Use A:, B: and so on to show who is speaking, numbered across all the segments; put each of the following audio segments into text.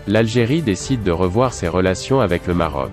A: L'Algérie décide de revoir ses relations avec le Maroc.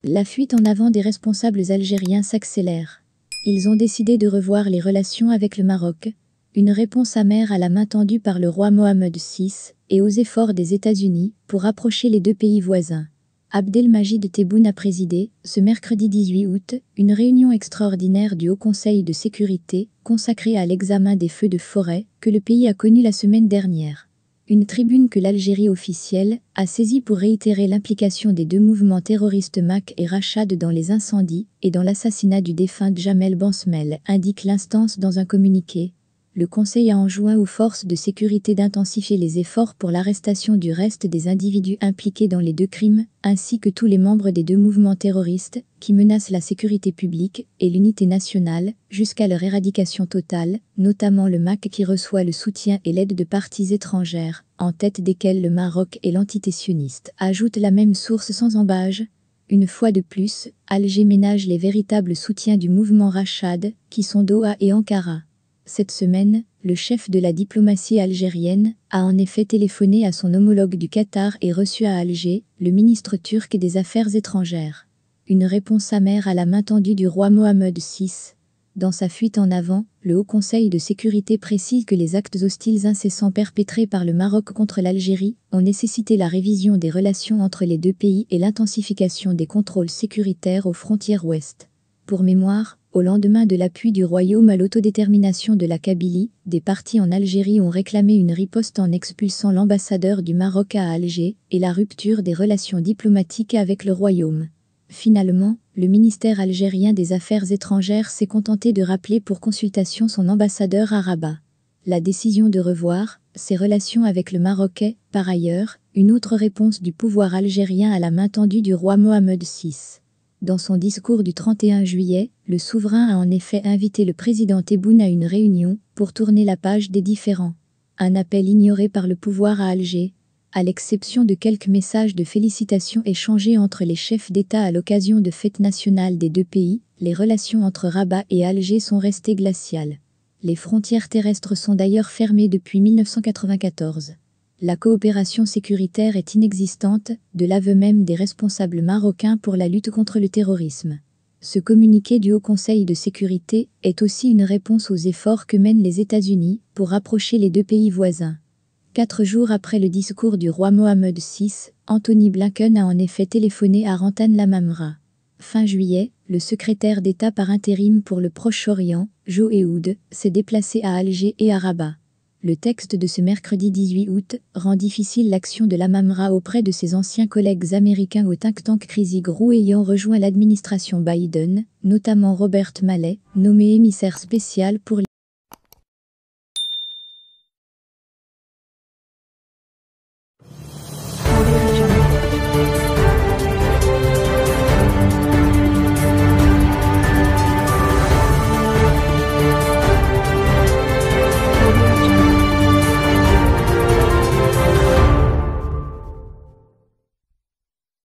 B: La fuite en avant des responsables algériens s'accélère. Ils ont décidé de revoir les relations avec le Maroc, une réponse amère à la main tendue par le roi Mohammed VI et aux efforts des États-Unis pour rapprocher les deux pays voisins. Abdelmajid Tebboune a présidé, ce mercredi 18 août, une réunion extraordinaire du Haut Conseil de sécurité consacrée à l'examen des feux de forêt que le pays a connus la semaine dernière. Une tribune que l'Algérie officielle a saisie pour réitérer l'implication des deux mouvements terroristes MAC et Rachad dans les incendies et dans l'assassinat du défunt Djamel Bansmel, indique l'instance dans un communiqué. Le Conseil a enjoint aux forces de sécurité d'intensifier les efforts pour l'arrestation du reste des individus impliqués dans les deux crimes, ainsi que tous les membres des deux mouvements terroristes qui menacent la sécurité publique et l'unité nationale, jusqu'à leur éradication totale, notamment le MAC qui reçoit le soutien et l'aide de parties étrangères, en tête desquelles le Maroc et l'entité sioniste, ajoute la même source sans embâge. Une fois de plus, Alger ménage les véritables soutiens du mouvement Rachad, qui sont Doha et Ankara. Cette semaine, le chef de la diplomatie algérienne a en effet téléphoné à son homologue du Qatar et reçu à Alger le ministre turc des Affaires étrangères. Une réponse amère à la main tendue du roi Mohammed VI. Dans sa fuite en avant, le Haut Conseil de sécurité précise que les actes hostiles incessants perpétrés par le Maroc contre l'Algérie ont nécessité la révision des relations entre les deux pays et l'intensification des contrôles sécuritaires aux frontières ouest. Pour mémoire, au lendemain de l'appui du royaume à l'autodétermination de la Kabylie, des partis en Algérie ont réclamé une riposte en expulsant l'ambassadeur du Maroc à Alger et la rupture des relations diplomatiques avec le royaume. Finalement, le ministère algérien des Affaires étrangères s'est contenté de rappeler pour consultation son ambassadeur à Rabat. La décision de revoir ses relations avec le Maroc est, par ailleurs, une autre réponse du pouvoir algérien à la main tendue du roi Mohammed VI. Dans son discours du 31 juillet, le souverain a en effet invité le président Tebboune à une réunion pour tourner la page des différends. Un appel ignoré par le pouvoir à Alger. À l'exception de quelques messages de félicitations échangés entre les chefs d'État à l'occasion de fêtes nationales des deux pays, les relations entre Rabat et Alger sont restées glaciales. Les frontières terrestres sont d'ailleurs fermées depuis 1994. La coopération sécuritaire est inexistante, de l'aveu même des responsables marocains pour la lutte contre le terrorisme. Ce communiqué du Haut Conseil de sécurité est aussi une réponse aux efforts que mènent les États-Unis pour rapprocher les deux pays voisins. 4 jours après le discours du roi Mohammed VI, Anthony Blinken a en effet téléphoné à Rantan Lamamra. Fin juillet, le secrétaire d'État par intérim pour le Proche-Orient, Joe Ehud, s'est déplacé à Alger et à Rabat. Le texte de ce mercredi 18 août rend difficile l'action de Lamamra auprès de ses anciens collègues américains au think tank Crisis Group ayant rejoint l'administration Biden, notamment Robert Malley, nommé émissaire spécial pour